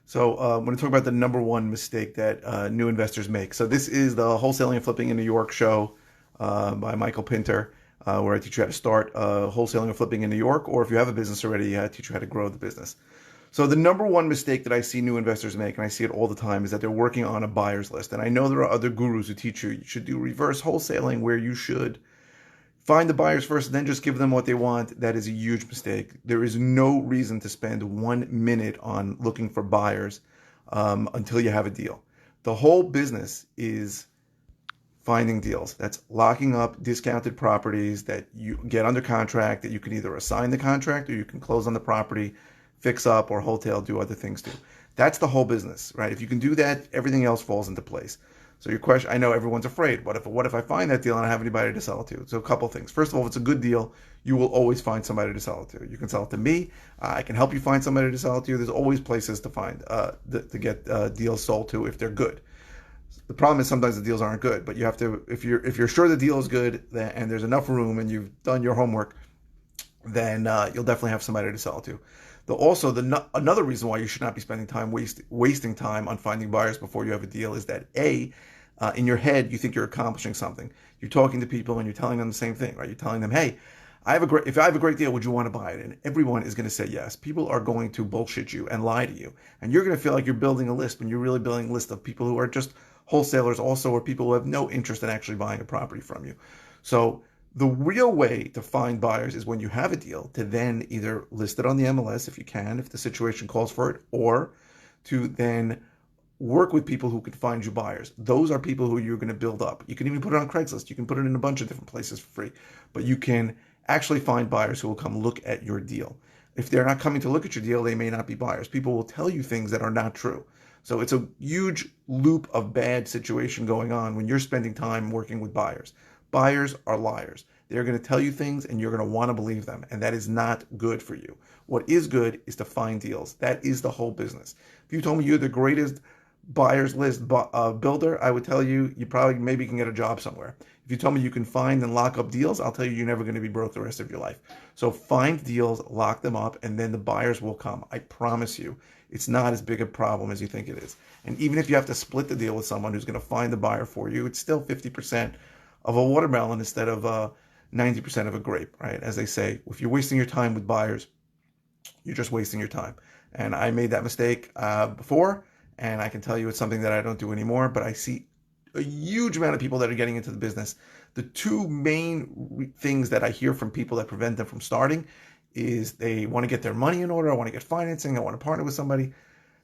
So I'm going to talk about the number one mistake that new investors make. So this is the Wholesaling and Flipping in New York show by Michael Pinter, where I teach you how to start wholesaling and flipping in New York, or if you have a business already, I teach you how to grow the business. So the number one mistake that I see new investors make, and I see it all the time, is that they're working on a buyer's list. And I know there are other gurus who teach you should do reverse wholesaling, where you should find the buyers first and then just give them what they want. That is a huge mistake. There is no reason to spend 1 minute on looking for buyers until you have a deal. The whole business is finding deals. That's locking up discounted properties that you get under contract that you can either assign the contract or you can close on the property, fix up, or wholesale, do other things too. That's the whole business, right? If you can do that, everything else falls into place. So your question, I know everyone's afraid. What if I find that deal and I don't have anybody to sell it to? So a couple of things. First of all, if it's a good deal, you will always find somebody to sell it to. You can sell it to me. I can help you find somebody to sell it to. There's always places to find to get deals sold to if they're good. The problem is sometimes the deals aren't good, but you have to if you're sure the deal is good and there's enough room and you've done your homework, then you'll definitely have somebody to sell it to. Another reason why you should not be spending time wasting time on finding buyers before you have a deal is that in your head you think you're accomplishing something. You're talking to people and you're telling them the same thing, right? You're telling them, hey, if I have a great deal, would you want to buy it? And everyone is going to say yes. People are going to bullshit you and lie to you, and you're going to feel like you're building a list when you're really building a list of people who are just wholesalers, also, or people who have no interest in actually buying a property from you. So the real way to find buyers is when you have a deal to then either list it on the MLS if you can, if the situation calls for it, or to then work with people who can find you buyers. Those are people who you're going to build up. You can even put it on Craigslist. You can put it in a bunch of different places for free, but you can actually find buyers who will come look at your deal. If they're not coming to look at your deal, they may not be buyers. People will tell you things that are not true. So it's a huge loop of bad situation going on when you're spending time working with buyers. Buyers are liars. They're going to tell you things and you're going to want to believe them. And that is not good for you. What is good is to find deals. That is the whole business. If you told me you're the greatest buyers list builder, I would tell you probably maybe can get a job somewhere. If you told me you can find and lock up deals, I'll tell you you're never going to be broke the rest of your life. So find deals, lock them up, and then the buyers will come. I promise you, it's not as big a problem as you think it is. And even if you have to split the deal with someone who's going to find the buyer for you, it's still 50% of a watermelon instead of 90% of a grape, right? As they say, if you're wasting your time with buyers, you're just wasting your time. And I made that mistake before, and I can tell you it's something that I don't do anymore, but I see a huge amount of people that are getting into the business. The two main things that I hear from people that prevent them from starting is they want to get their money in order, I want to get financing, I want to partner with somebody.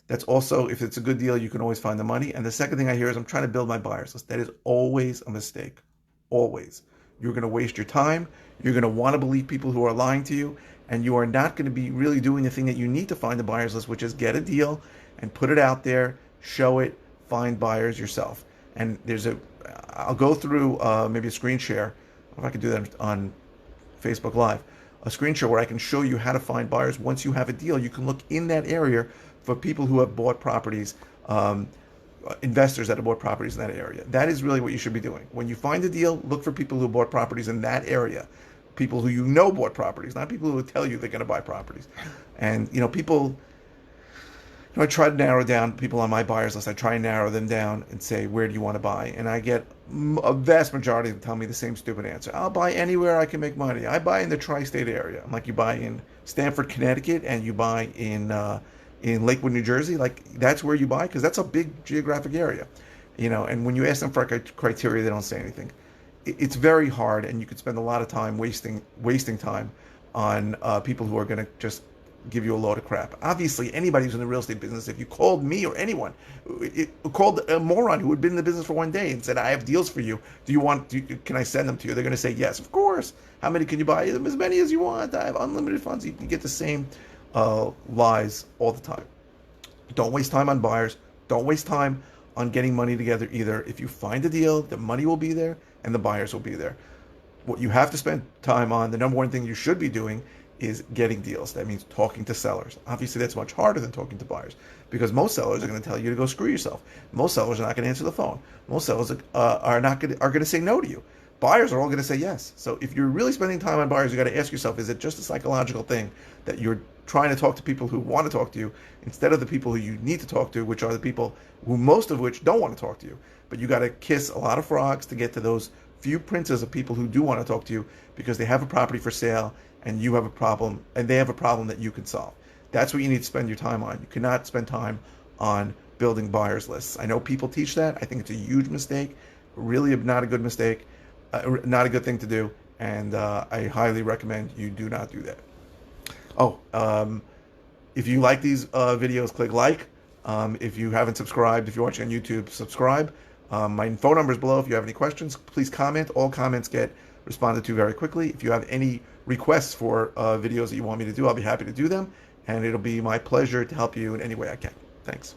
That's also, if it's a good deal, you can always find the money. And the second thing I hear is I'm trying to build my buyers list. That is always a mistake. Always. You're going to waste your time. You're going to want to believe people who are lying to you. And you are not going to be really doing the thing that you need to find the buyers list, which is get a deal and put it out there, show it, find buyers yourself. And I'll go through maybe a screen share, if I could do that on Facebook Live, a screen share where I can show you how to find buyers. Once you have a deal, you can look in that area for people who have bought properties, investors that have bought properties in that area. That is really what you should be doing. When you find a deal, look for people who bought properties in that area, people who you know bought properties, not people who will tell you they're going to buy properties. And people. I try to narrow down people on my buyers list. I try and narrow them down and say, where do you want to buy? And I get a vast majority of them tell me the same stupid answer. I'll buy anywhere I can make money. I buy in the tri-state area. I'm like, you buy in Stamford, Connecticut, and you buy in Lakewood, New Jersey. Like, that's where you buy? Because that's a big geographic area. And when you ask them for criteria, they don't say anything. It's very hard, and you could spend a lot of time wasting time on people who are going to just give you a load of crap. Obviously, anybody who's in the real estate business, if you called me or anyone, called a moron who had been in the business for one day and said, I have deals for you. Can I send them to you? They're going to say, yes, of course. How many can you buy? As many as you want. I have unlimited funds. You can get the same lies all the time. Don't waste time on buyers. Don't waste time on getting money together either. If you find a deal, the money will be there and the buyers will be there. What you have to spend time on, the number one thing you should be doing is getting deals. That means talking to sellers. Obviously, that's much harder than talking to buyers because most sellers are going to tell you to go screw yourself. Most sellers are not going to answer the phone. Most sellers are going to say no to you. Buyers are all going to say yes. So if you're really spending time on buyers, you got to ask yourself: is it just a psychological thing that you're trying to talk to people who want to talk to you instead of the people who you need to talk to, which are the people who most of which don't want to talk to you. But you got to kiss a lot of frogs to get to those few princes of people who do want to talk to you because they have a property for sale and you have a problem and they have a problem that you can solve. That's what you need to spend your time on. You cannot spend time on building buyers lists. I know people teach that. I think it's a huge mistake, really not a good mistake, not a good thing to do, and I highly recommend you do not do that. Oh, if you like these videos, click like. If you haven't subscribed, if you're watching on YouTube, subscribe. My phone number is below. If you have any questions, please comment. All comments get responded to very quickly. If you have any requests for videos that you want me to do, I'll be happy to do them, and it'll be my pleasure to help you in any way I can. Thanks.